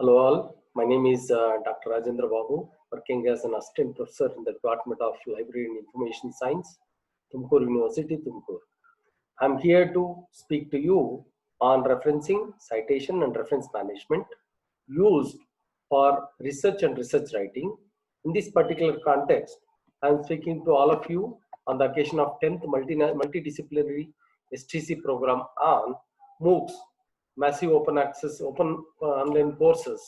Hello all, my name is Dr. Rajendra Babu, working as an assistant professor in the Department of Library and Information Science, Tumkur University, Tumkur. I'm here to speak to you on referencing, citation and reference management used for research and research writing. In this particular context, I'm speaking to all of you on the occasion of 10th multidisciplinary STC program on MOOCs, Massive Open Access Open Online Courses.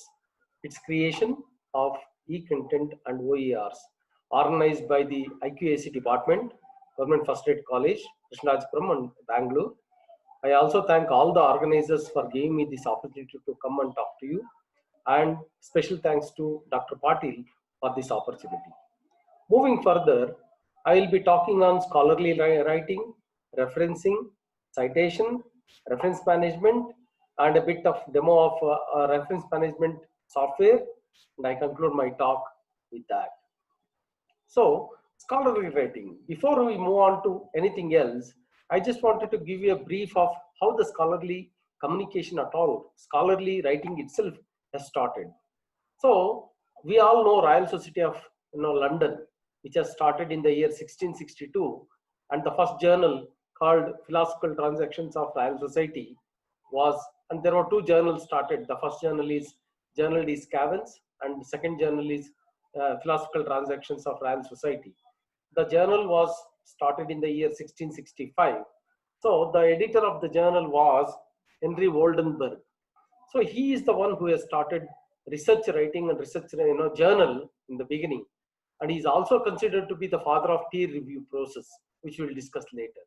Its creation of e-content and OERs organized by the IQAC department, Government First Aid College, Krishnarajapuram and Bangalore. I also thank all the organizers for giving me this opportunity to come and talk to you, and special thanks to Dr. Patil for this opportunity. Moving further, I will be talking on scholarly writing, referencing, citation, reference management, and a bit of demo of reference management software, and I conclude my talk with that. So, scholarly writing. Before we move on to anything else, I just wanted to give you a brief of how the scholarly communication at all, scholarly writing itself has started. So, we all know Royal Society of London, which has started in the year 1662, and the first journal called Philosophical Transactions of Royal Society was, and there were two journals started. The first journal is Journal de Scavens, and the second journal is Philosophical Transactions of Royal Society. The journal was started in the year 1665. So the editor of the journal was Henry Woldenberg. So he is the one who has started research writing and research journal in the beginning, and he is also considered to be the father of peer review process, which we will discuss later.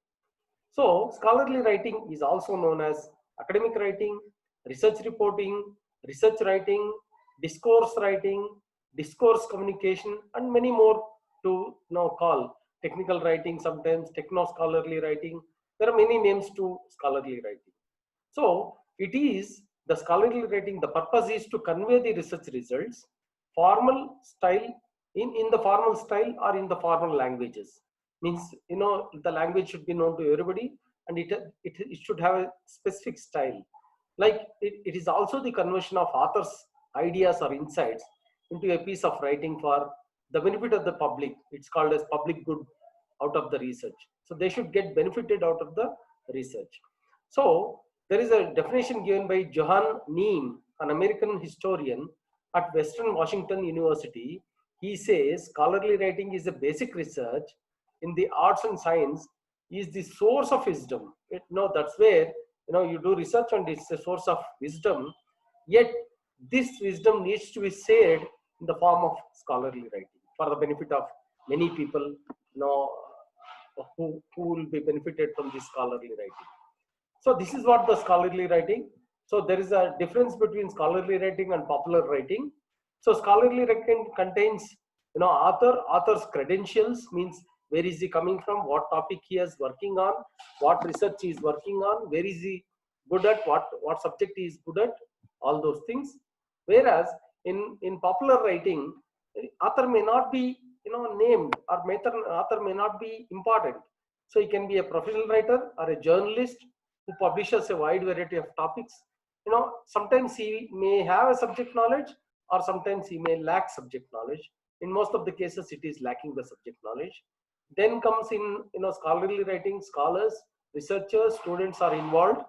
So scholarly writing is also known as academic writing, research reporting, research writing, discourse writing, discourse communication, and many more to call technical writing, sometimes techno-scholarly writing. There are many names to scholarly writing. So it is the scholarly writing, the purpose is to convey the research results, formal style, in the formal style or in the formal languages. Means, the language should be known to everybody, and it should have a specific style. Like it is also the conversion of authors' ideas or insights into a piece of writing for the benefit of the public. It's called as public good out of the research. So they should get benefited out of the research. So there is a definition given by Johann Neem, an American historian at Western Washington University. He says scholarly writing is a basic research in the arts and science, is the source of wisdom. That's where you do research and it's a source of wisdom. Yet this wisdom needs to be shared in the form of scholarly writing for the benefit of many people, who will be benefited from this scholarly writing. So this is what the scholarly writing. So there is a difference between scholarly writing and popular writing. So scholarly writing contains, author's credentials, means where is he coming from, what topic he is working on, what research he is working on, where is he good at, what subject he is good at, all those things. Whereas in popular writing, author may not be named, or author may not be important. So he can be a professional writer or a journalist who publishes a wide variety of topics. Sometimes he may have a subject knowledge, or sometimes he may lack subject knowledge. In most of the cases, it is lacking the subject knowledge. Then comes in scholarly writing, scholars, researchers, students are involved.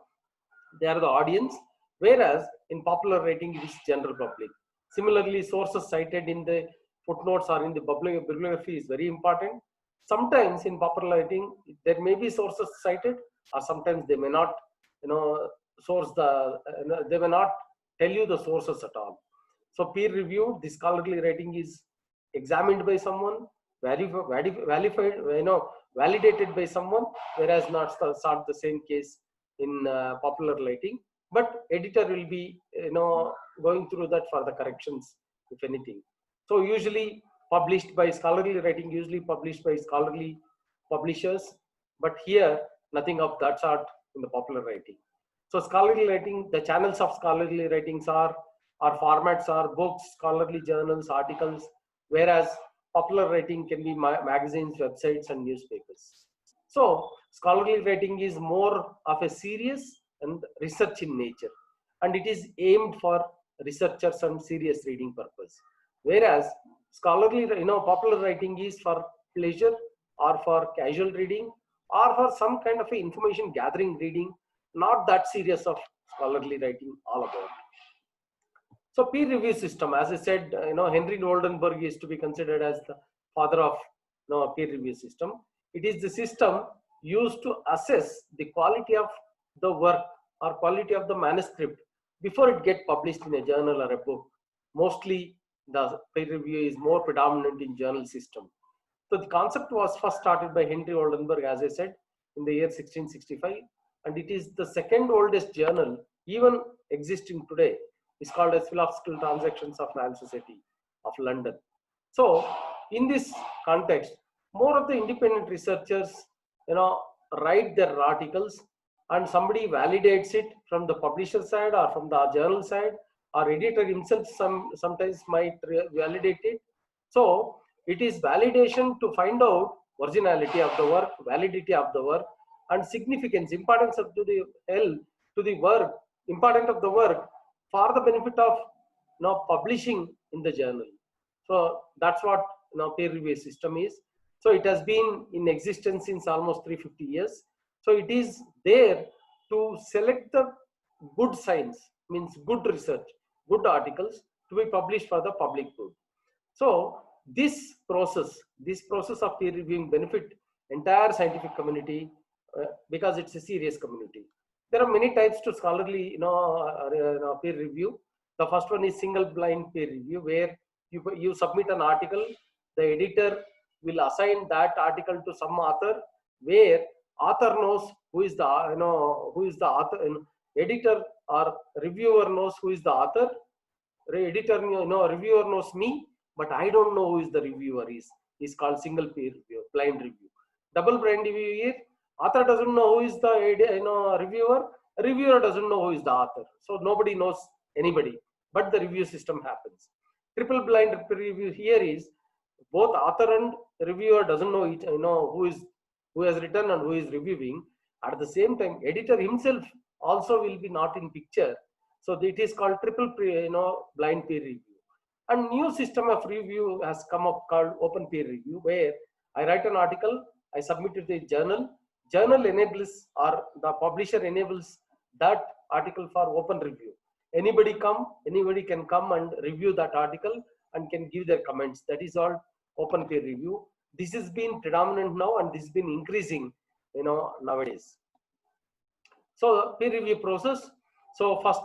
They are the audience. Whereas in popular writing, it is general public. Similarly, sources cited in the footnotes or in the bibliography is very important. Sometimes in popular writing, there may be sources cited, or sometimes they may not, they may not tell you the sources at all. So peer reviewed, the scholarly writing is examined by someone, validated by someone, whereas not the same case in popular writing. But editor will be going through that for the corrections, if anything. So usually published by scholarly writing, usually published by scholarly publishers, but here nothing of that sort in the popular writing. So scholarly writing, the channels of scholarly writings are, or formats are books, scholarly journals, articles, whereas popular writing can be magazines, websites, and newspapers. So scholarly writing is more of a serious and research in nature, and it is aimed for researchers and serious reading purpose. Whereas scholarly, popular writing is for pleasure or for casual reading or for some kind of a information gathering reading, not that serious of scholarly writing all about. So peer review system, as I said, Henry Oldenburg is to be considered as the father of peer review system. It is the system used to assess the quality of the work or quality of the manuscript before it gets published in a journal or a book. Mostly the peer review is more predominant in journal system. So the concept was first started by Henry Oldenburg, as I said, in the year 1665, and it is the second oldest journal even existing today. It's called as Philosophical Transactions of Royal Society of London. So in this context, more of the independent researchers, write their articles, and somebody validates it from the publisher side or from the journal side, or editor himself sometimes might validate it. So it is validation to find out originality of the work, validity of the work, and significance, importance of to the work, important of the work for the benefit of publishing in the journal. So that's what peer review system is. So it has been in existence since almost 350 years. So it is there to select the good science, means good research, good articles to be published for the public good. So this process of peer reviewing benefit entire scientific community because it's a serious community. There are many types to scholarly peer review. The first one is single blind peer review, where you submit an article, the editor will assign that article to some author, where author knows who is the author, editor or reviewer knows who is the author, editor reviewer knows me, but I don't know who is the reviewer is called single peer review, blind review. Double blind review here, author doesn't know who is the reviewer doesn't know who is the author, so nobody knows anybody, but the review system happens. Triple blind review here is both author and reviewer doesn't know who has written and who is reviewing. At the same time, editor himself also will be not in picture. So it is called triple blind peer review. And new system of review has come up called open peer review, where I write an article, I submit it to the journal. Journal enables, or the publisher enables that article for open review. Anybody can come and review that article and can give their comments. That is all open peer review. This has been predominant now, and this has been increasing, nowadays. So peer review process. So first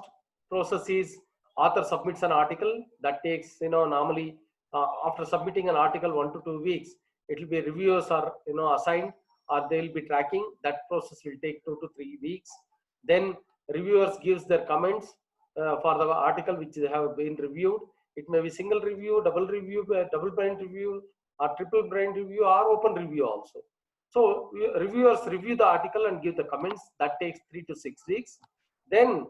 process is author submits an article. That takes, normally after submitting an article 1 to 2 weeks, it will be reviewers are assigned, or they will be tracking. That process will take 2 to 3 weeks. Then reviewers gives their comments for the article which they have been reviewed. It may be single review, double blind review, or triple blind review, or open review also. So reviewers review the article and give the comments. That takes 3 to 6 weeks. Then,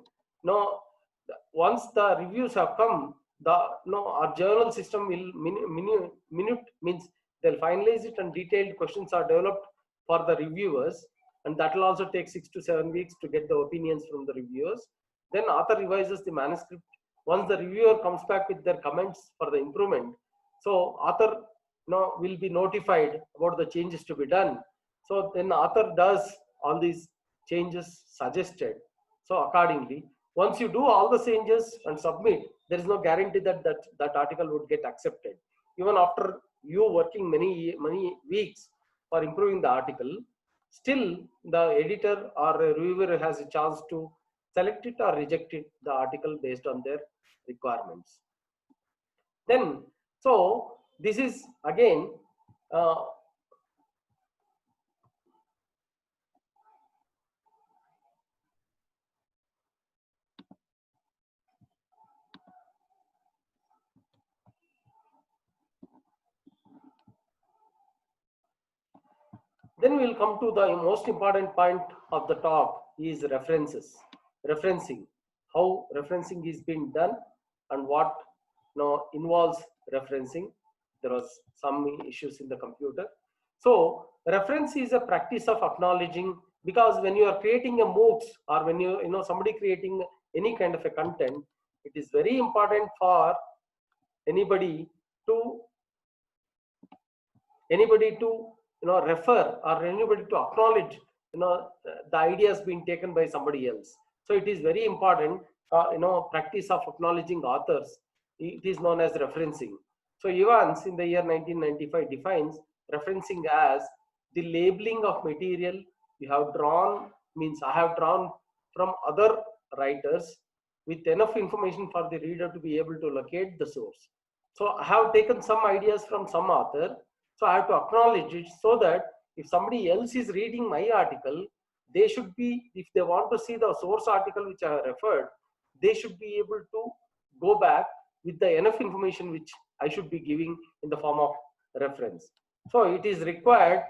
once the reviews have come, our journal system will minute means they'll finalize it, and detailed questions are developed for the reviewers, and that will also take 6 to 7 weeks to get the opinions from the reviewers. Then author revises the manuscript. Once the reviewer comes back with their comments for the improvement, so author will be notified about the changes to be done. So then author does all these changes suggested. So accordingly, once you do all the changes and submit, there is no guarantee that that article would get accepted. Even after you working many weeks for improving the article, still the editor or a reviewer has a chance to select it or reject it, the article, based on their requirements. Then, so this is again then we will come to the most important point of the talk is references, referencing, how referencing is being done and what involves referencing. There was some issues in the computer. So reference is a practice of acknowledging, because when you are creating a MOOCs, or when somebody creating any kind of a content, it is very important for anybody to refer, or anybody to acknowledge the ideas being taken by somebody else. So it is very important, practice of acknowledging authors. It is known as referencing. So Evans in the year 1995 defines referencing as the labeling of material you have drawn, means I have drawn from other writers with enough information for the reader to be able to locate the source. So I have taken some ideas from some author, so I have to acknowledge it, so that if somebody else is reading my article, they should be, if they want to see the source article which I have referred, they should be able to go back with the enough information which I should be giving in the form of reference. So it is required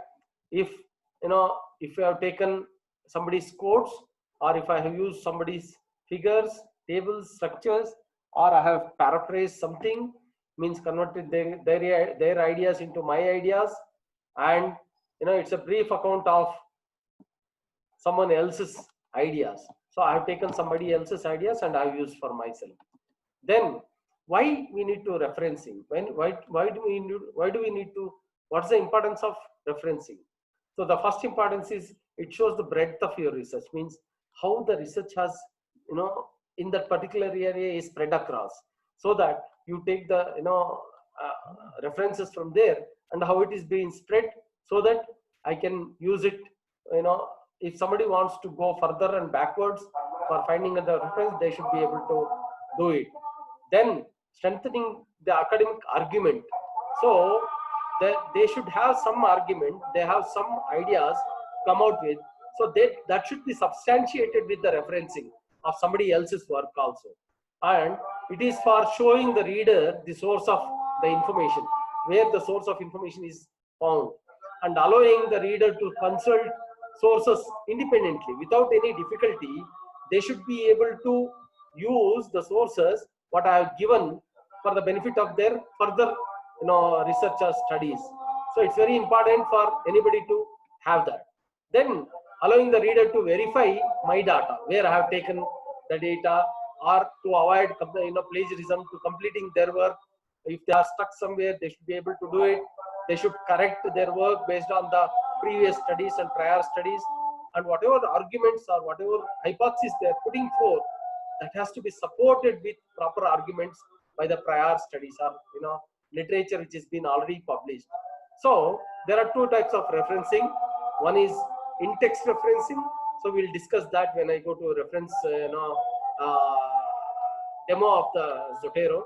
if if I have taken somebody's quotes, or if I have used somebody's figures, tables, structures, or I have paraphrased something, means converted their ideas into my ideas, and it's a brief account of someone else's ideas. So I have taken somebody else's ideas and I have used for myself. Then why we need to referencing? Why do we need to? What's the importance of referencing? So the first importance is it shows the breadth of your research, means how the research has in that particular area is spread across, so that you take the references from there and how it is being spread, so that I can use it. If somebody wants to go further and backwards for finding the reference, they should be able to do it. Then strengthening the academic argument. So they should have some argument, they have some ideas come out with, so that should be substantiated with the referencing of somebody else's work also. And it is for showing the reader the source of the information, where the source of information is found, and allowing the reader to consult sources independently without any difficulty. They should be able to use the sources what I have given for the benefit of their further research or studies. So it's very important for anybody to have that. Then allowing the reader to verify my data, where I have taken the data, or to avoid plagiarism, to completing their work. If they are stuck somewhere, they should be able to do it. They should correct their work based on the previous studies and prior studies, and whatever the arguments or whatever hypothesis they are putting forth, that has to be supported with proper arguments by the prior studies or literature which has been already published. So there are two types of referencing. One is in-text referencing. So we'll discuss that when I go to reference demo of the Zotero.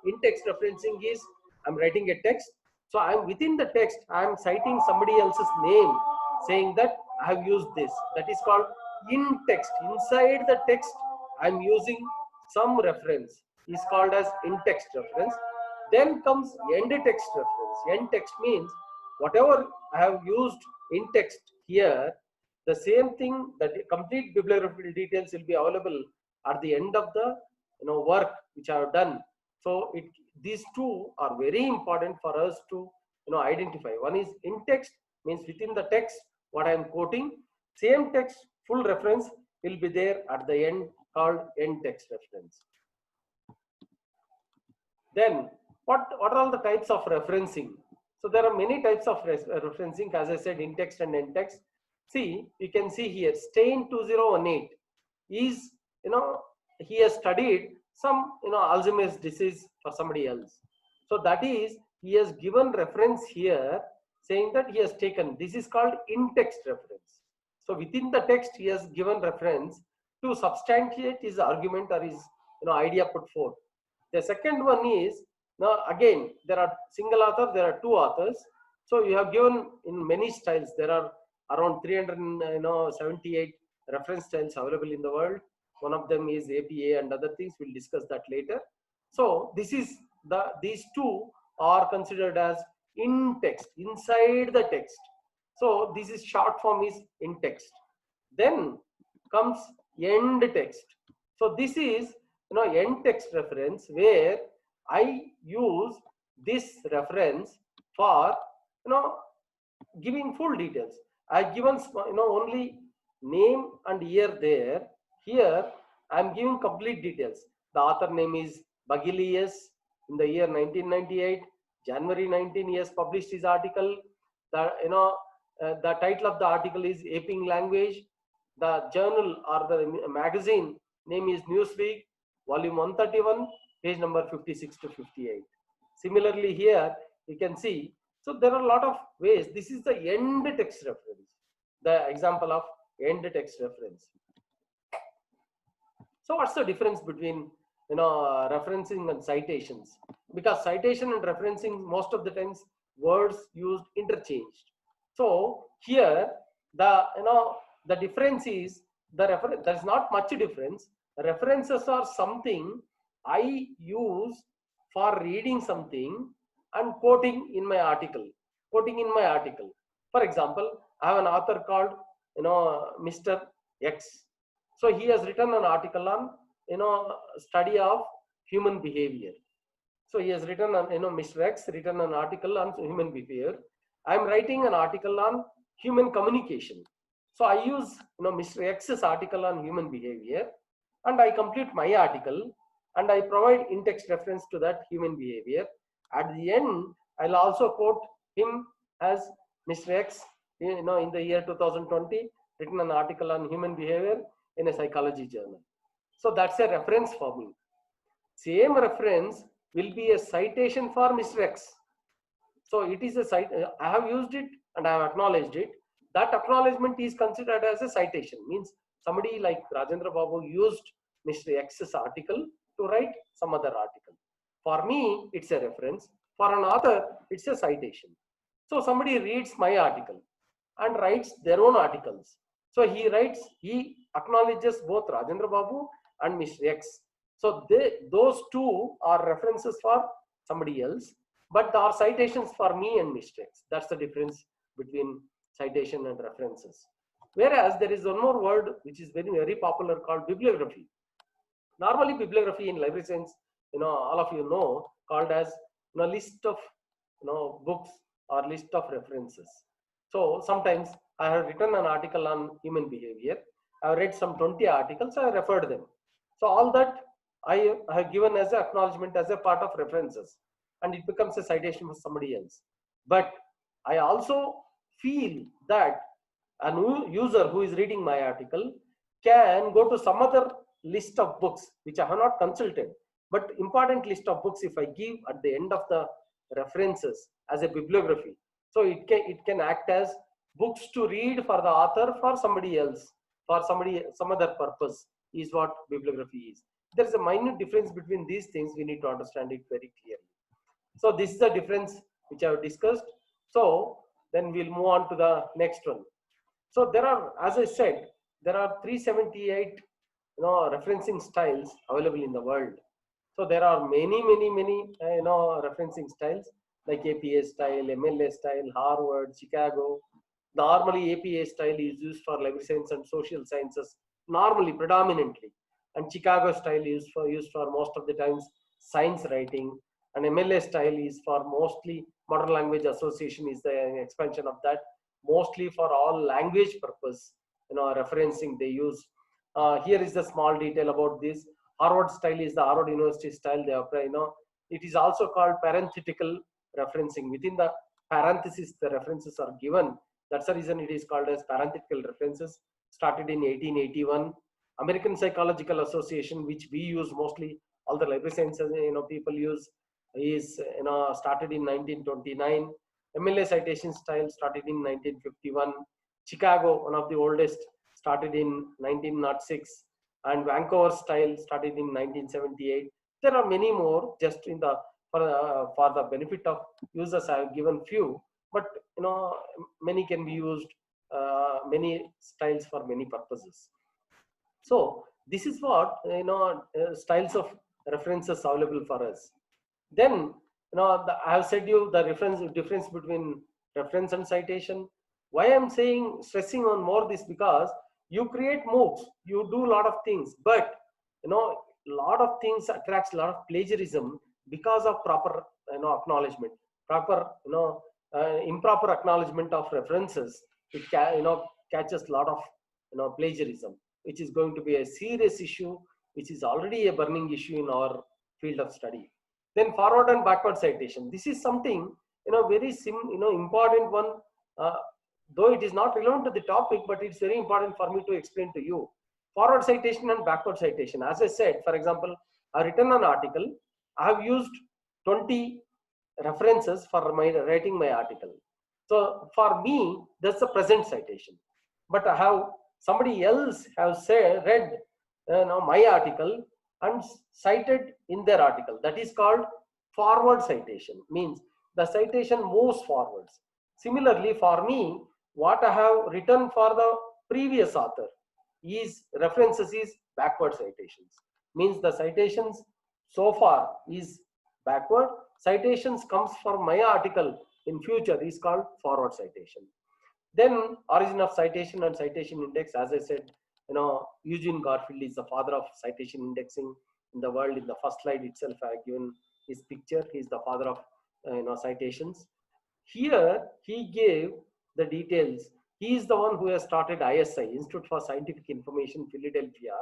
In-text referencing is I'm writing a text. So I'm within the text, I'm citing somebody else's name, saying that I have used this. That is called in-text. Inside the text, I'm using some reference, is called as in-text reference. Then comes end-text reference. End-text means whatever I have used in text here, the same thing, that complete bibliographical details will be available at the end of the work which I have done. So these two are very important for us to identify. One is in text, means within the text what I am quoting. Same text full reference will be there at the end, called end text reference. Then what are all the types of referencing? So there are many types of referencing, as I said, in text and end text. See, you can see here Stein 2018 is he has studied some Alzheimer's disease for somebody else. So that is, he has given reference here saying that he has taken, this is called in-text reference. So within the text he has given reference to substantiate his argument or his idea put forth. The second one is, now again there are single author, there are two authors. So you have given in many styles. There are around 378 reference styles available in the world. One of them is APA and other things. We'll discuss that later. So this is these two are considered as in text, inside the text. So this is short form is in text. Then comes end text. So this is end text reference, where I use this reference for giving full details. I given only name and year there. Here I am giving complete details. The author name is Bagilius. In the year 1998, January 19, he has published his article. The title of the article is Aping Language. The journal or the magazine name is Newsweek, volume 131, page number 56 to 58. Similarly, here you can see, so there are a lot of ways. This is the end text reference, the example of end text reference. So what's the difference between referencing and citations? Because citation and referencing, most of the times words used interchanged. So here the difference is there's not much difference. References are something I use for reading something and quoting in my article. For example, I have an author called Mr. X. So he has written an article on study of human behavior. So he has written on Mr. X written an article on human behavior. I am writing an article on human communication. So I use Mr. X's article on human behavior, and I complete my article, and I provide in-text reference to that human behavior. At the end, I'll also quote him as Mr. X, in the year 2020, written an article on human behavior in a psychology journal. So that's a reference for me. Same reference will be a citation for Mr. X. So it is a cite. I have used it and I have acknowledged it. That acknowledgement is considered as a citation. Means somebody like Rajendra Babu used Mr. X's article to write some other article. For me, it's a reference. For an author, it's a citation. So somebody reads my article and writes their own articles. So he acknowledges both Rajendra Babu and Mr. X. So those two are references for somebody else, but there are citations for me and Mr. X. That's the difference between citation and references. Whereas there is one more word which is very, very popular called bibliography. Normally, bibliography in library science, all of you know, called as list of books or list of references. So sometimes I have written an article on human behavior. I have read some 20 articles. I have referred them. So all that I have given as an acknowledgement as a part of references, and it becomes a citation for somebody else. But I also feel that a new user who is reading my article can go to some other list of books which I have not consulted, but important list of books if I give at the end of the references as a bibliography. So it can act as books to read for the author, for somebody else, for some other purpose, is what bibliography is. There is a minute difference between these things. We need to understand it very clearly. So this is the difference which I have discussed. So then we'll move on to the next one. So there are, as I said, there are 378 referencing styles available in the world. So there are many referencing styles like APA style, MLA style, Harvard, Chicago. Normally APA style is used for library science and social sciences, normally predominantly, and Chicago style is used for most of the times science writing, and MLA style is for mostly modern language association is the expansion of that, mostly for all language purpose, referencing they use. Here is the small detail about this. Harvard style is the Harvard University style they apply. It is also called parenthetical referencing. Within the parenthesis, the references are given. That's the reason it is called as parenthetical references. Started in 1881. American Psychological Association, which we use mostly, all the library sciences people use, is started in 1929. MLA citation style started in 1951. Chicago, one of the oldest, started in 1906, and Vancouver style started in 1978. There are many more. Just for the benefit of users, I have given few, but many can be used. Many styles for many purposes. So this is what styles of references available for us. Then I have said you the difference between reference and citation. Why I'm stressing on more this, because you create MOOCs, you do a lot of things, but a lot of things attracts a lot of plagiarism because of proper acknowledgement, proper improper acknowledgement of references. It catches a lot of plagiarism, which is going to be a serious issue which is already a burning issue in our field of study. Then forward and backward citation. This is something, very important one. Though it is not relevant to the topic, but it's very important for me to explain to you. Forward citation and backward citation. As I said, for example, I've written an article. I have used 20 references for writing my article. So for me, that's the present citation. But I have somebody else have read my article and cited in their article. That is called forward citation. Means the citation moves forwards. Similarly, for me, what I have written for the previous author is references is backward citations. Means the citations so far is backward. Citations comes for my article in future is called forward citation. Then origin of citation and citation index. As I said, Eugene Garfield is the father of citation indexing in the world. In the first slide itself, I have given his picture. He is the father of citations. Here he gave the details. He is the one who has started ISI, Institute for Scientific Information, Philadelphia,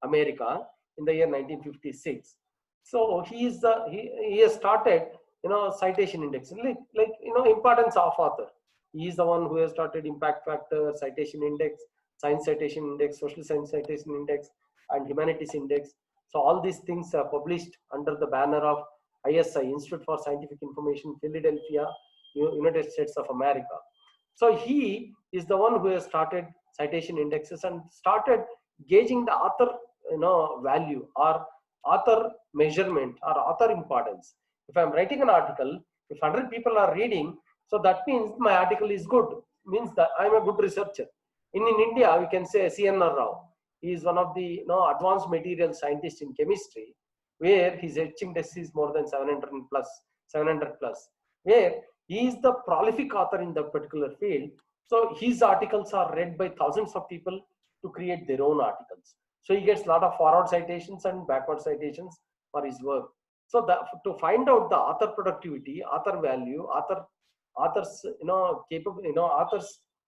America, in the year 1956. So he has started citation index, like importance of author. He is the one who has started impact factor, citation index, science citation index, social science citation index, and humanities index. So all these things are published under the banner of ISI, Institute for Scientific Information, Philadelphia, United States of America. So he is the one who has started citation indexes and started gauging the author value or author measurement or author importance. If I'm writing an article, if 100 people are reading, so that means my article is good, means that I'm a good researcher. In India, we can say C.N.R. Rao. He is one of the advanced material scientists in chemistry, where his etching desk is more than 700 plus, where he is the prolific author in that particular field. So his articles are read by thousands of people to create their own articles. So he gets a lot of forward citations and backward citations for his work. So to find out the author productivity, author value, author's author's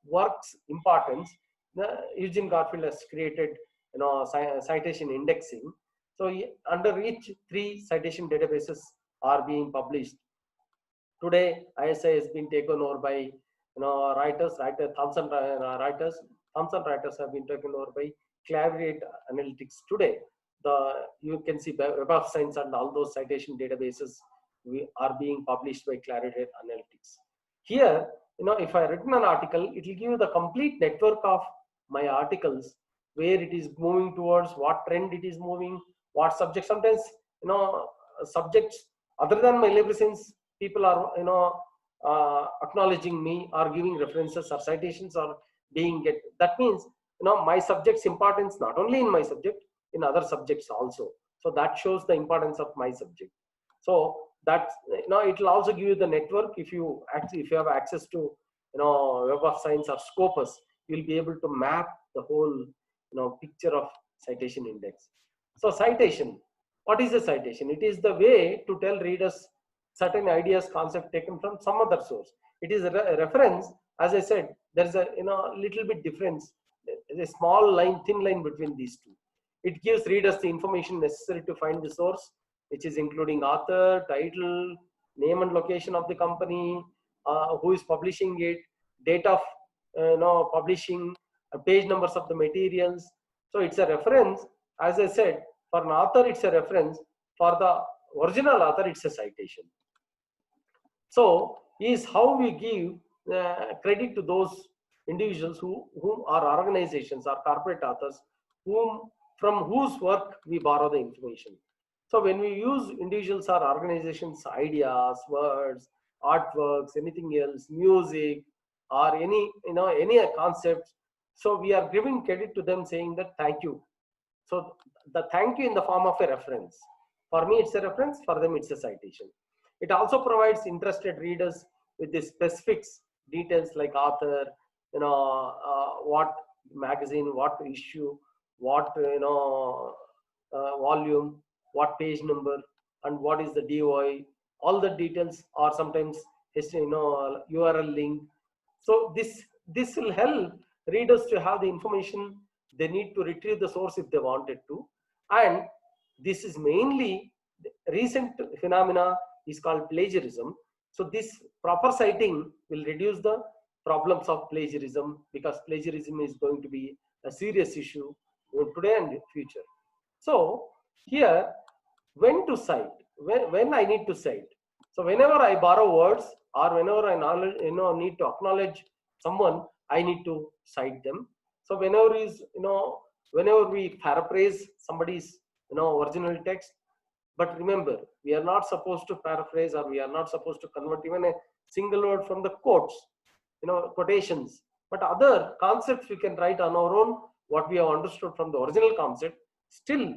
works importance, Eugene Garfield has created citation indexing. So under each 3 citation databases are being published. Today, ISI has been taken over by Thomson Reuters have been taken over by Clarivate Analytics today. You can see Web of Science and all those citation databases are being published by Clarivate Analytics. Here, if I written an article, it will give you the complete network of my articles, where it is moving towards, what trend it is moving, what subject. Sometimes, subjects other than my library science people are acknowledging me or giving references or citations or being get. That means my subject's importance not only in my subject, in other subjects also. So that shows the importance of my subject. So that it will also give you the network. If you have access to Web of Science or Scopus, you'll be able to map the whole picture of citation index. So citation, what is a citation? It is the way to tell readers certain ideas, concept taken from some other source. It is a reference. As I said, there is a little bit difference, a small line, thin line between these two. It gives readers the information necessary to find the source, which is including author, title, name and location of the company, who is publishing it, date of publishing, page numbers of the materials. So it's a reference. As I said, for an author, it's a reference. For the original author, it's a citation. So is how we give credit to those individuals whom are organizations or corporate authors, from whose work we borrow the information. So when we use individuals or organizations' ideas, words, artworks, anything else, music, or any concepts, so we are giving credit to them, saying that thank you. So the thank you in the form of a reference. For me, it's a reference. For them, it's a citation. It also provides interested readers with the specifics, details like author, what magazine, what issue, what volume, what page number, and what is the DOI. All the details are sometimes URL link. So this will help readers to have the information they need to retrieve the source if they wanted to. And this is mainly recent phenomena is called plagiarism. So this proper citing will reduce the problems of plagiarism, because plagiarism is going to be a serious issue today and future. So here, when to cite, when I need to cite. So whenever I borrow words, or whenever I need to acknowledge someone, I need to cite them. So whenever we paraphrase somebody's original text, but remember, we are not supposed to paraphrase, or we are not supposed to convert even a single word from the quotes, quotations. But other concepts we can write on our own, what we have understood from the original concept. Still,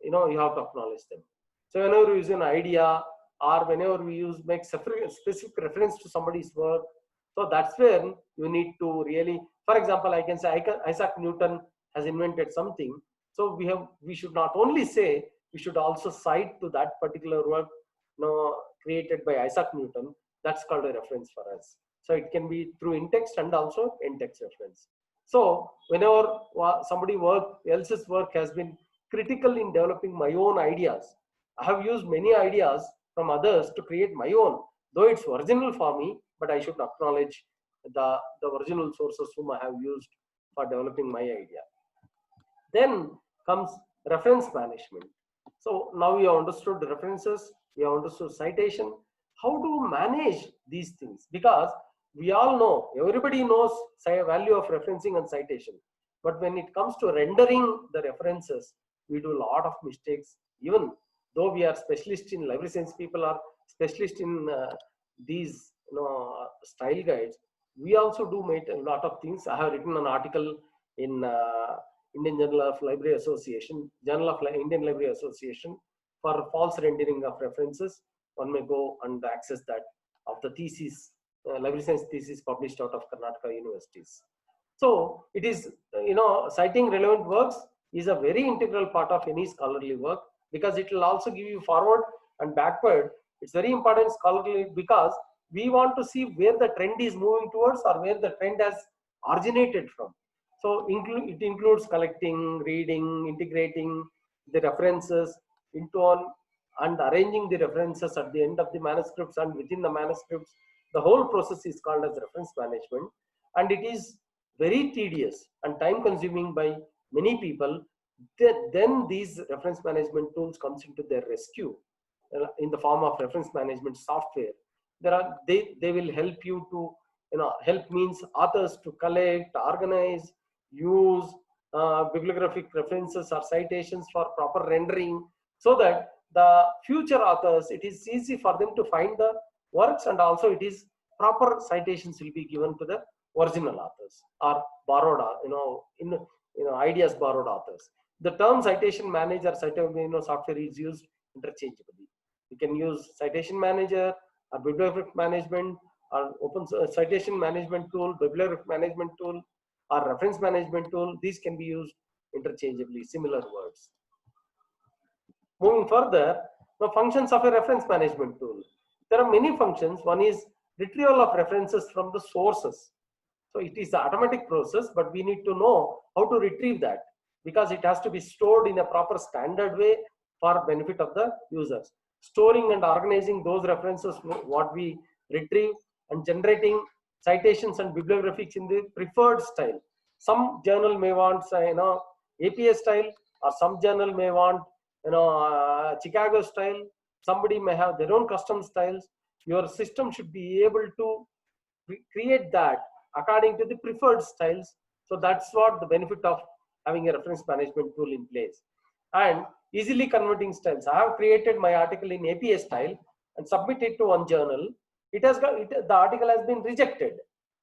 you have to acknowledge them. So whenever we use an idea, or whenever we make specific reference to somebody's work, so that's where you need to really, for example, I can say Isaac Newton has invented something. So we should not only say, we should also cite to that particular work created by Isaac Newton. That's called a reference for us. So it can be through in-text and also in-text reference. So whenever somebody else's work has been critical in developing my own ideas, I have used many ideas from others to create my own, though it's original for me, but I should acknowledge the original sources whom I have used for developing my idea. Then comes reference management. So now we have understood the references, we have understood citation. How to manage these things? Because we all know, everybody knows value of referencing and citation. But when it comes to rendering the references, we do a lot of mistakes. Even though we are specialists in library science, people are specialists in these style guides, we also do make a lot of things. I have written an article in Indian Journal of Library Association, Journal of Indian Library Association, for false rendering of references. One may go and access that, of the thesis, library science thesis published out of Karnataka universities. So it is, citing relevant works is a very integral part of any scholarly work, because it will also give you forward and backward. It's very important scholarly, because we want to see where the trend is moving towards, or where the trend has originated from. So it includes collecting, reading, integrating the references into and arranging the references at the end of the manuscripts and within the manuscripts. The whole process is called as reference management, and it is very tedious and time consuming by many people. Then these reference management tools comes into their rescue in the form of reference management software. They will help you to, help means authors to collect, organize, use bibliographic references or citations for proper rendering, so that the future authors, it is easy for them to find the works, and also it is proper citations will be given to the original authors, or borrowed, ideas borrowed authors. The term citation manager, citation software is used interchangeably. You can use citation manager, or bibliographic management, or open citation management tool, bibliographic management tool, or reference management tool. These can be used interchangeably, similar words. Moving further, the functions of a reference management tool. There are many functions. One is retrieval of references from the sources. So it is an automatic process, but we need to know how to retrieve that, because it has to be stored in a proper standard way for benefit of the users. Storing and organizing those references, what we retrieve, and generating citations and bibliographics in the preferred style. Some journal may want, APA style, or some journal may want, Chicago style. Somebody may have their own custom styles. Your system should be able to create that according to the preferred styles. So that's what the benefit of having a reference management tool in place. And easily converting styles. I have created my article in APA style and submitted to one journal. The article has been rejected.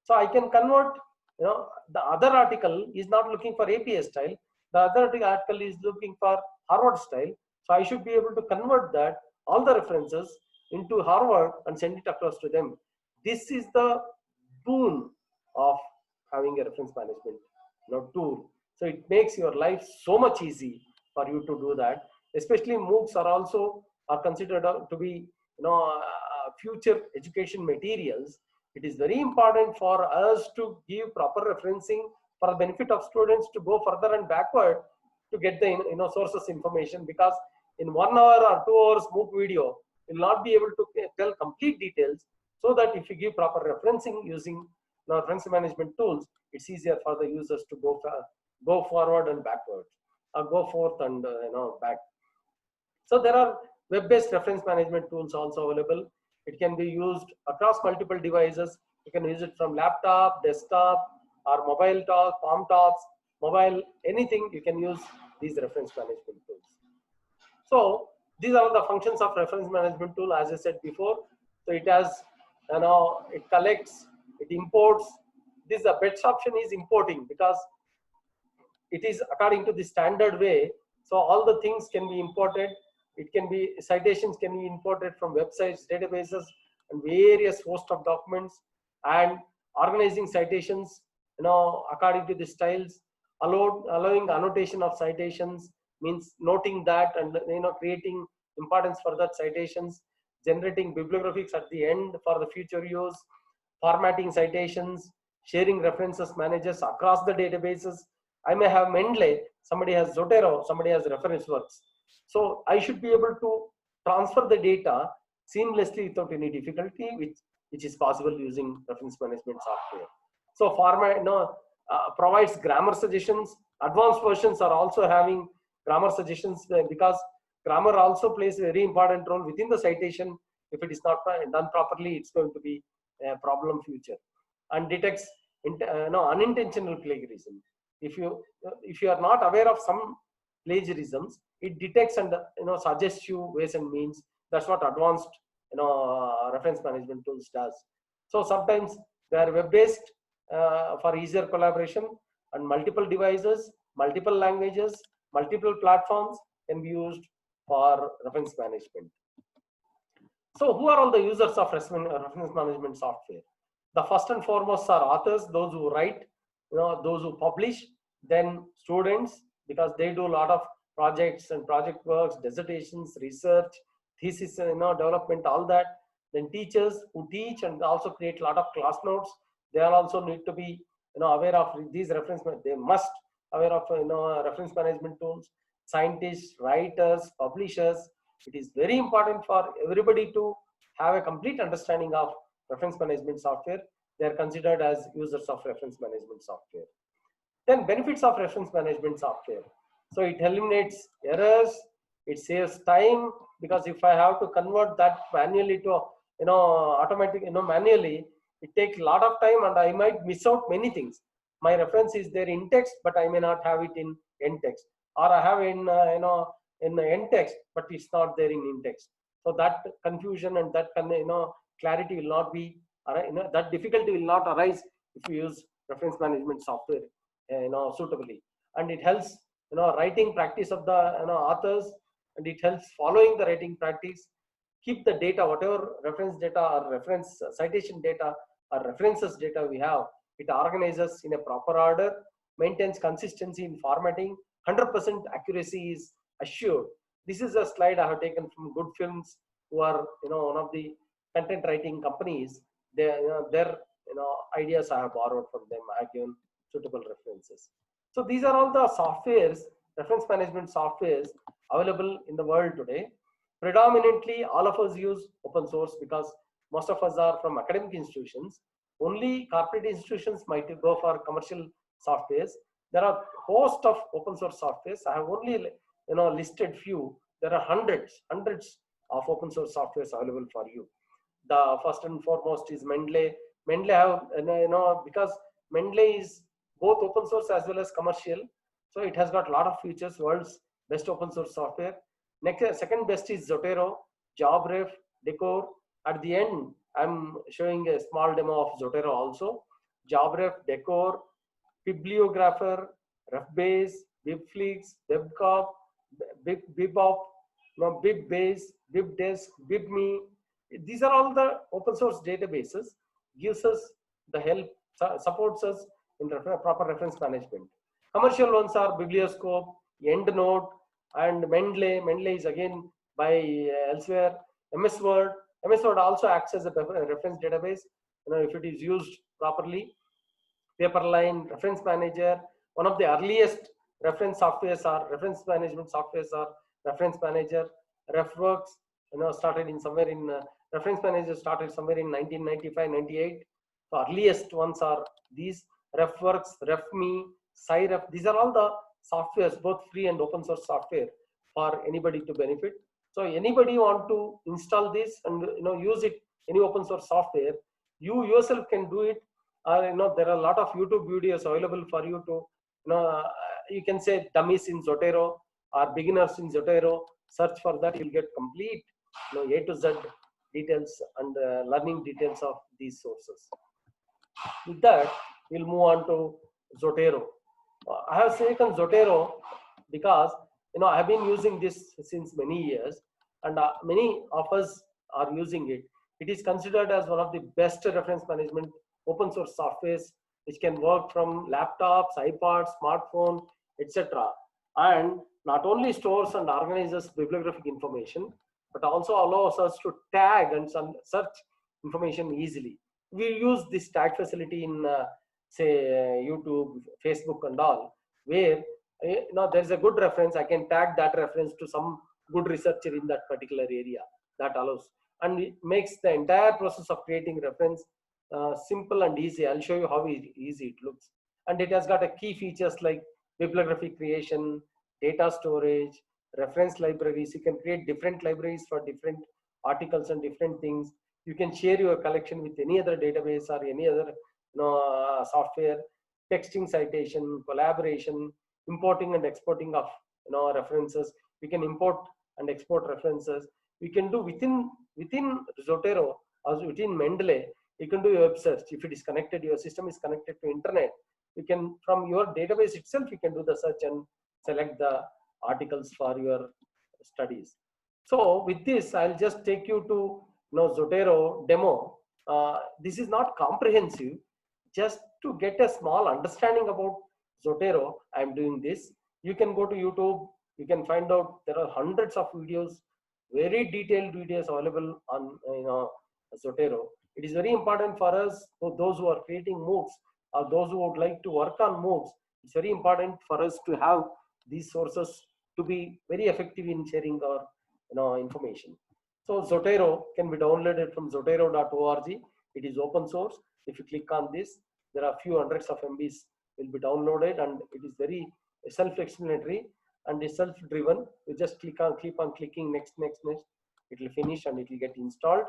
So I can convert, the other article is not looking for APA style. The other article is looking for Harvard style. So I should be able to convert that, all the references, into Harvard and send it across to them. This is the boon of having a reference management tool. So it makes your life so much easy for you to do that. Especially MOOCs are considered to be, future education materials. It is very important for us to give proper referencing for the benefit of students to go further and backward to get the sources information, because in 1 hour or 2 hours MOOC video, you'll not be able to tell complete details. So that if you give proper referencing using reference management tools, it's easier for the users to go forward and backward, or go forth and back. So there are web-based reference management tools also available. It can be used across multiple devices. You can use it from laptop, desktop, or mobile top, palm tops, mobile, anything. You can use these reference management tools. So these are the functions of reference management tool, as I said before. So it has, it collects, it imports. This the best option is importing, because it is according to the standard way. So all the things can be imported. It can be, citations can be imported from websites, databases, and various host of documents, and organizing citations, according to the styles, allowing annotation of citations, means noting that and creating importance for that citations, generating bibliographics at the end for the future use, formatting citations, sharing references managers across the databases. I may have Mendeley, somebody has Zotero, somebody has ReferenceWorks. So I should be able to transfer the data seamlessly without any difficulty, which is possible using reference management software. So format provides grammar suggestions. Advanced versions are also having grammar suggestions, because grammar also plays a very important role within the citation. If it is not done properly, it's going to be a problem future. And detects unintentional plagiarism. If you are not aware of some plagiarisms, it detects and suggests you ways and means. That's what advanced reference management tools does. So sometimes they are web-based for easier collaboration, and multiple devices, multiple languages, multiple platforms can be used for reference management. So who are all the users of reference management software? The first and foremost are authors, those who write, those who publish, then students, because they do a lot of projects and project works, dissertations, research, thesis, development, all that. Then teachers who teach and also create a lot of class notes. They also need to be aware of these reference. They must aware of reference management tools. Scientists, writers, publishers. It is very important for everybody to have a complete understanding of reference management software. They are considered as users of reference management software. Then benefits of reference management software. So it eliminates errors, it saves time, because if I have to convert that manually to automatic, manually, it takes a lot of time and I might miss out many things. My reference is there in text, but I may not have it in end text, or I have in in end text, but it's not there in text. So that confusion and that clarity will not be, that difficulty will not arise if you use reference management software suitably. And it helps writing practice of the authors, and it helps following the writing practice. Keep the data, whatever reference data or reference citation data or references data we have, it organizes in a proper order, maintains consistency in formatting, 100% accuracy is assured. This is a slide I have taken from Good Films, who are one of the content writing companies. Their ideas I have borrowed from them. I have given suitable references. So these are all the softwares, reference management softwares available in the world today. Predominantly, all of us use open source, because most of us are from academic institutions. Only corporate institutions might go for commercial softwares. There are a host of open source softwares. I have only listed few. There are hundreds of open source softwares available for you. The first and foremost is Mendeley. Mendeley have because Mendeley is both open source as well as commercial, so it has got a lot of features. World's best open source software. Next, second best is Zotero, JobRef, Decor. At the end, I'm showing a small demo of Zotero also. JobRef, Decor, Bibliographer, RefBase, BibFlix, BibCop, Bibop, BibBase, BibDesk, BibMe. These are all the open source databases. Gives us the help, supports us in proper reference management. Commercial ones are Biblioscope, EndNote, and Mendeley. Mendeley is again by elsewhere. MS Word. MS Word also acts as a reference database, if it is used properly. Paperline, Reference Manager. One of the earliest reference softwares are reference management softwares are Reference Manager, RefWorks, started in somewhere in Reference Manager started somewhere in 1995, 98. The earliest ones are these RefWorks, RefMe, SciRef. These are all the softwares, both free and open source software for anybody to benefit. So anybody want to install this and use it, any open source software, you yourself can do it. There are a lot of YouTube videos available for you to, you can say dummies in Zotero or beginners in Zotero. Search for that, you'll get complete, A to Z details and learning details of these sources. With that, we'll move on to Zotero. I have taken Zotero because I have been using this since many years, and many of us are using it. It is considered as one of the best reference management open source softwares which can work from laptops, iPods, smartphone, etc. And not only stores and organizes bibliographic information, but also allows us to tag and search information easily. We use this tag facility in say YouTube, Facebook and all, where there's a good reference, I can tag that reference to some good researcher in that particular area. That allows, and it makes the entire process of creating reference simple and easy. I'll show you how easy it looks. And it has got a key features like bibliography creation, data storage, reference libraries. You can create different libraries for different articles and different things. You can share your collection with any other database or any other software, texting citation, collaboration, importing and exporting of references. We can import and export references. We can do within Zotero or within Mendeley. You can do a web search. If it is connected, your system is connected to internet, you can, from your database itself, you can do the search and select the articles for your studies. So with this, I'll just take you to Zotero demo. This is not comprehensive. Just to get a small understanding about Zotero, I'm doing this. You can go to YouTube. You can find out there are hundreds of videos, very detailed videos available on Zotero. It is very important for us, for those who are creating MOOCs or those who would like to work on MOOCs. It's very important for us to have these sources to be very effective in sharing our information. So Zotero can be downloaded from zotero.org. It is open source. If you click on this, there are a few hundreds of MBs will be downloaded, and it is very self-explanatory and is self-driven. You just keep on clicking next. It will finish and it will get installed.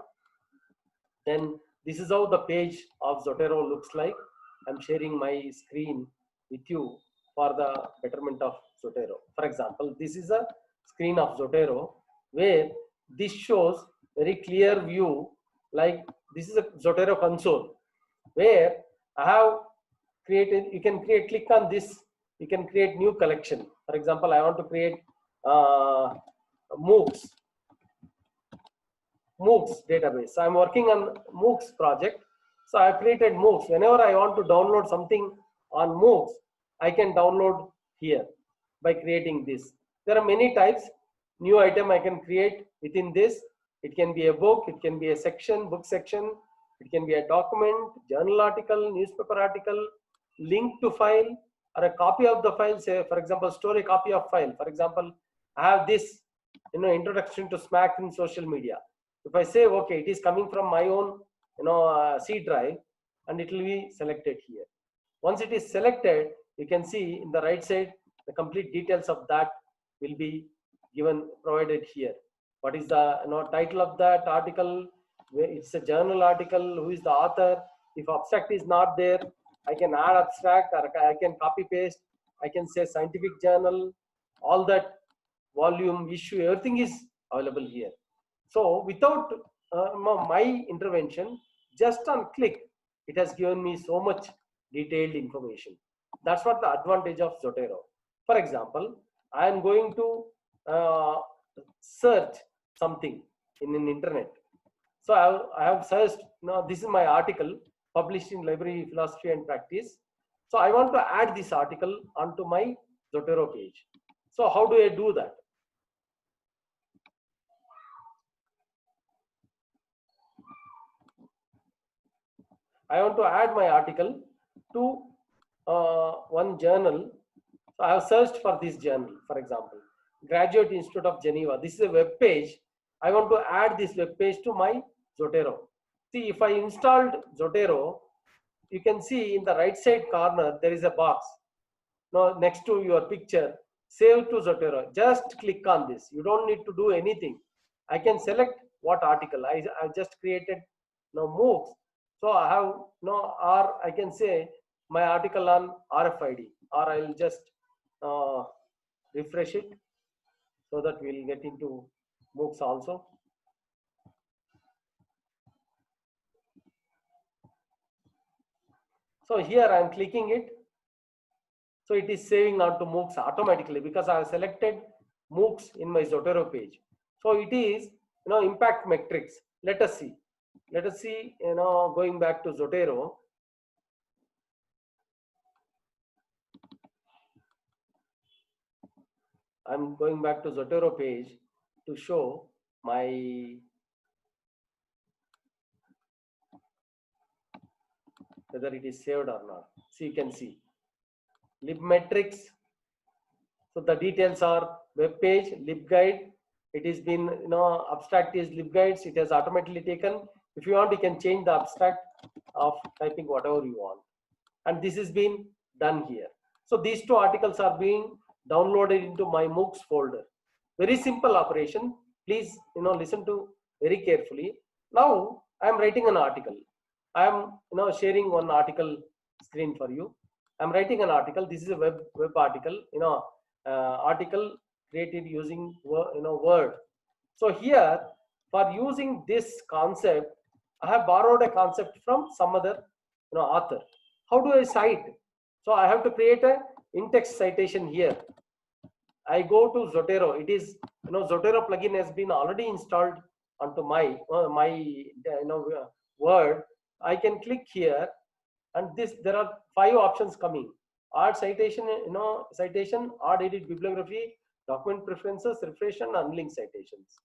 Then this is how the page of Zotero looks like. I'm sharing my screen with you for the betterment of Zotero. For example, this is a screen of Zotero where this shows very clear view. Like this is a Zotero console where I have created, you can click on this, you can create new collection. For example, I want to create MOOCs database. So I'm working on MOOCs project. So I created MOOCs. Whenever I want to download something on MOOCs, I can download here by creating this. There are many types. New item I can create within this. It can be a book, it can be a section, book section, it can be a document, journal article, newspaper article, link to file, or a copy of the file. Say, for example, store a copy of file. For example, I have this, introduction to SMAC in social media. If I say, okay, it is coming from my own, C drive, and it will be selected here. Once it is selected, you can see in the right side, the complete details of that will be provided here. What is the title of that article? It's a journal article. Who is the author? If abstract is not there, I can add abstract, or I can copy paste. I can say scientific journal. All that volume, issue, everything is available here. So without my intervention, just on click, it has given me so much detailed information. That's what the advantage of Zotero. For example, I am going to search something in an internet. So I have searched, this is my article published in Library Philosophy and Practice. So I want to add this article onto my Zotero page. So how do I do that? I want to add my article to one journal. So I have searched for this journal, for example, Graduate Institute of Geneva. This is a web page. I want to add this web page to my Zotero. See, if I installed Zotero, you can see in the right side corner, there is a box. Now, next to your picture, save to Zotero. Just click on this. You don't need to do anything. I can select what article. I just created MOOCs. So I have or I can say my article on RFID, or I'll just refresh it so that we'll get into MOOCs also. So here I'm clicking it. So it is saving out to MOOCs automatically because I have selected MOOCs in my Zotero page. So it is, impact metrics. Let us see. Let us see, going back to Zotero. I'm going back to Zotero page to show my, whether it is saved or not. So you can see libmetrics. So the details are web page, libguide. It has been, abstract is libguides. It has automatically taken. If you want, you can change the abstract of typing whatever you want. And this has been done here. So these two articles are being downloaded into my MOOCs folder. Very simple operation. Please, listen to very carefully. Now I am writing an article. I am, sharing one article screen for you. I'm writing an article. This is a web article. Article created using Word. So here, for using this concept, I have borrowed a concept from some other author. How do I cite? So I have to create a in-text citation here. I go to Zotero. It is, Zotero plugin has been already installed onto my Word. I can click here, and there are 5 options coming: add citation, citation, add edit bibliography, document preferences, refresh, and unlink citations.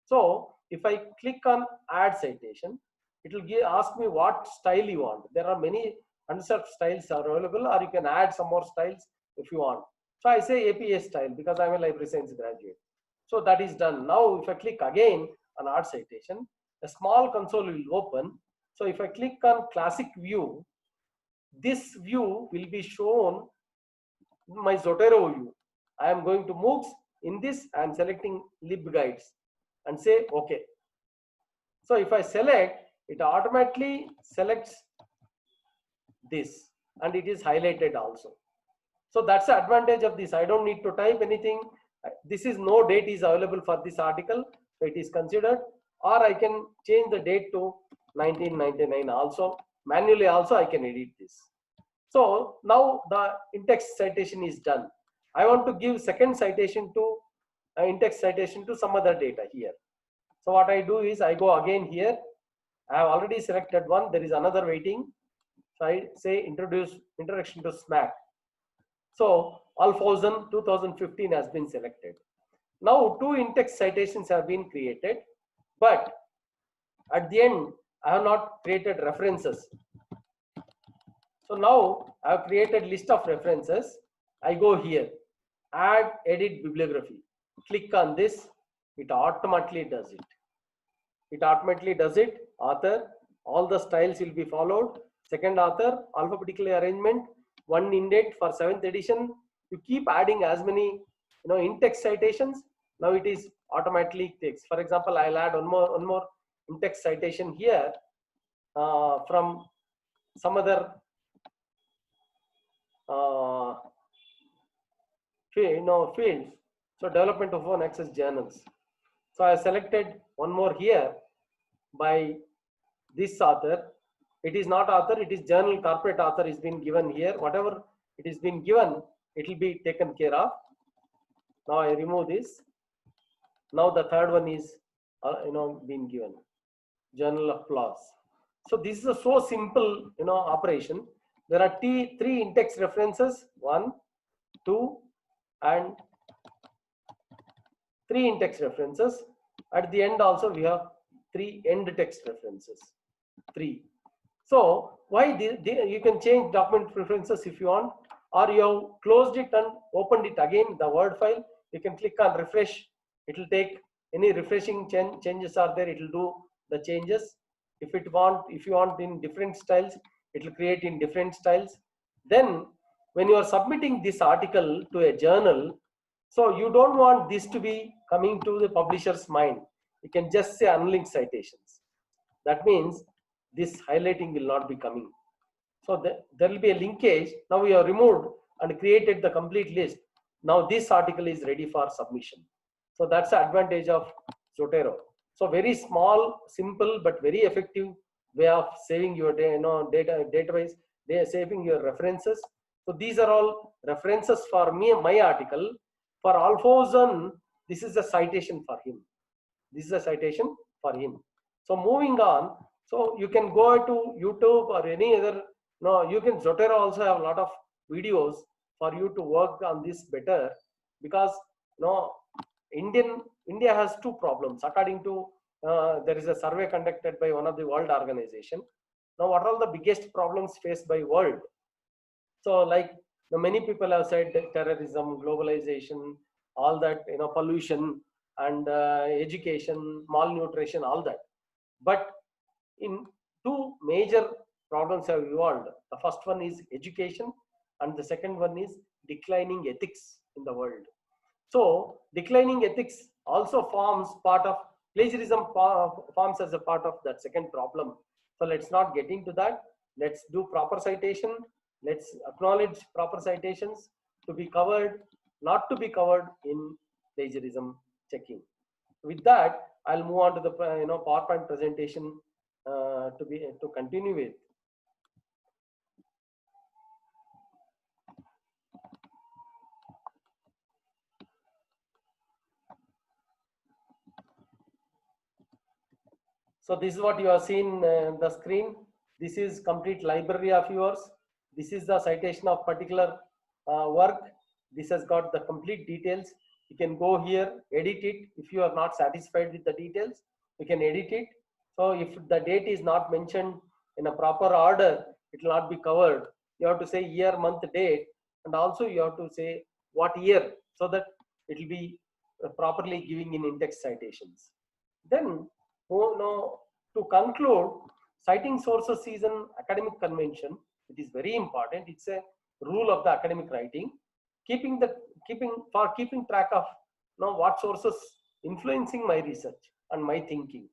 So if I click on add citation, it will ask me what style you want. There are many unserved styles are available, or you can add some more styles if you want. So I say APA style because I'm a library science graduate. So that is done. Now if I click again on add citation, a small console will open. So if I click on classic view, this view will be shown in my Zotero view. I am going to MOOCs. In this, I am selecting libguides and say OK. So if I select, it automatically selects this, and it is highlighted also. So that's the advantage of this. I don't need to type anything. This is no date is available for this article, so it is considered. Or I can change the date to 1999 also. Manually also I can edit this. So now the in-text citation is done. I want to give second citation to in-text citation to some other data here. So what I do is I go again here. I have already selected one. There is another waiting. So I say introduction to SMAC. So Alphausen 2015 has been selected. Now 2 in-text citations have been created, but at the end I have not created references. So now I have created list of references. I go here, add edit bibliography. Click on this, it automatically does it. It automatically does it. Author, all the styles will be followed. Second author, alphabetically arrangement, one indent for 7th edition. You keep adding as many in-text citations. Now it is automatically takes. For example, I'll add one more in-text citation here from some other fields. So development of open access journals. So I selected one more here by this author. It is not author, it is journal corporate author is been given here. Whatever it is been given, it will be taken care of. Now I remove this. Now the third one is being given, journal of PLOS. So this is a so simple operation. There are 3 in-text references, 1, 2, and 3 in-text references. At the end also we have 3 end text references, 3. So why you can change document preferences if you want. or you have closed it and opened it again, the Word file, you can click on refresh. It will take any refreshing changes are there, it will do the changes. If you want in different styles, it will create in different styles. Then when you are submitting this article to a journal, so you don't want this to be coming to the publisher's mind. You can just say unlinked citations. That means this highlighting will not be coming. So there will be a linkage. Now we have removed and created the complete list. Now this article is ready for submission. So that's the advantage of Zotero. So very small, simple, but very effective way of saving your database, saving your references. So these are all references for me, my article. For Alphonse, this is a citation for him. This is a citation for him. So moving on, so you can go to YouTube or any other. No, you can Zotero also have a lot of videos for you to work on this better, because India has two problems according to there is a survey conducted by one of the world organization. Now, what are the biggest problems faced by world? So, like many people have said, terrorism, globalization, all that, pollution and education, malnutrition, all that. But in two major problems have evolved. The first one is education, and the second one is declining ethics in the world. So declining ethics also forms part of plagiarism, forms as a part of that second problem. So let's not get into that. Let's do proper citation. Let's acknowledge proper citations to be covered, not to be covered in plagiarism checking. With that, I'll move on to the PowerPoint presentation to continue with. So this is what you have seen the screen. This is complete library of yours. This is the citation of particular work. This has got the complete details. You can go here, edit it. If you are not satisfied with the details, you can edit it. So if the date is not mentioned in a proper order, it will not be covered. You have to say year, month, date, and also you have to say what year, so that it will be properly giving in index citations. Then, to conclude, citing sources is an academic convention. It is very important. It's a rule of the academic writing. Keeping track of what sources influencing my research and my thinking.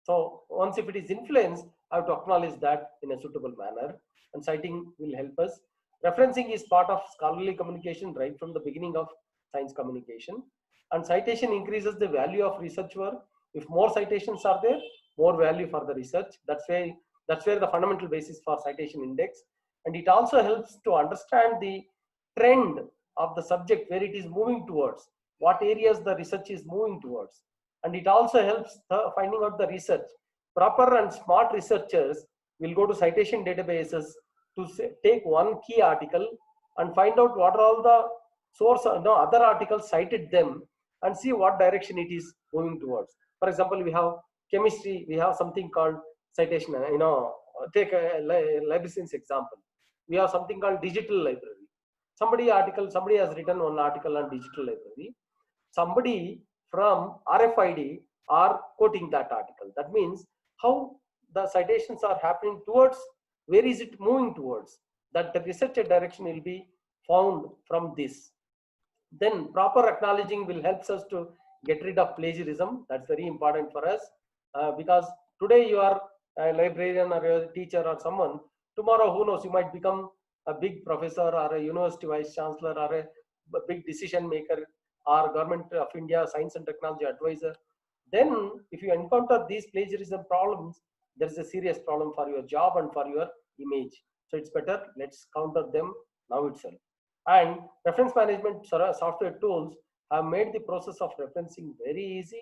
So once if it is influenced, I have to acknowledge that in a suitable manner, and citing will help us. Referencing is part of scholarly communication right from the beginning of science communication, and citation increases the value of research work. If more citations are there, more value for the research. That's where the fundamental basis for citation index. And it also helps to understand the trend of the subject, where it is moving towards, what areas the research is moving towards. And it also helps finding out the research. Proper and smart researchers will go to citation databases to take one key article and find out what are all the other articles cited them, and see what direction it is moving towards. For example, we have chemistry, we have something called citation, take a library science example. We have something called digital library. Somebody has written one article on digital library. Somebody from RFID are quoting that article. That means how the citations are happening towards, where is it moving towards, that the researcher direction will be found from this. Then proper acknowledging will help us to get rid of plagiarism. That's very important for us, because today you are a librarian or a teacher or someone. Tomorrow, who knows, you might become a big professor or a university vice chancellor or a big decision maker or Government of India science and technology advisor. Then if you encounter these plagiarism problems, there is a serious problem for your job and for your image. So it's better, let's counter them now itself. And reference management software tools have made the process of referencing very easy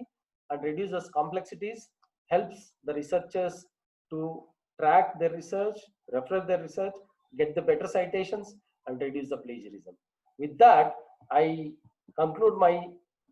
and reduces complexities, helps the researchers to track their research, refer their research, get the better citations, and reduce the plagiarism. With that, I conclude my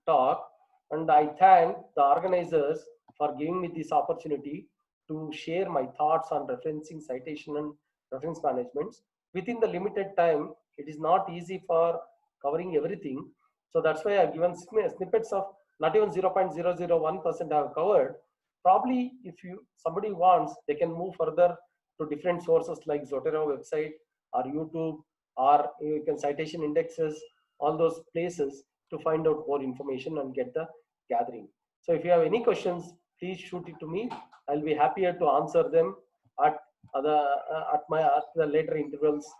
talk, and I thank the organizers for giving me this opportunity to share my thoughts on referencing, citation, and reference management. within the limited time, it is not easy for covering everything. So that's why I've given snippets of not even 0.001% I've covered. Probably if somebody wants, they can move further to different sources like Zotero website or YouTube, or you can citation indexes, all those places to find out more information and get the gathering. So if you have any questions, please shoot it to me. I'll be happier to answer them at the later intervals.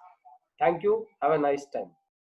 Thank you. Have a nice time.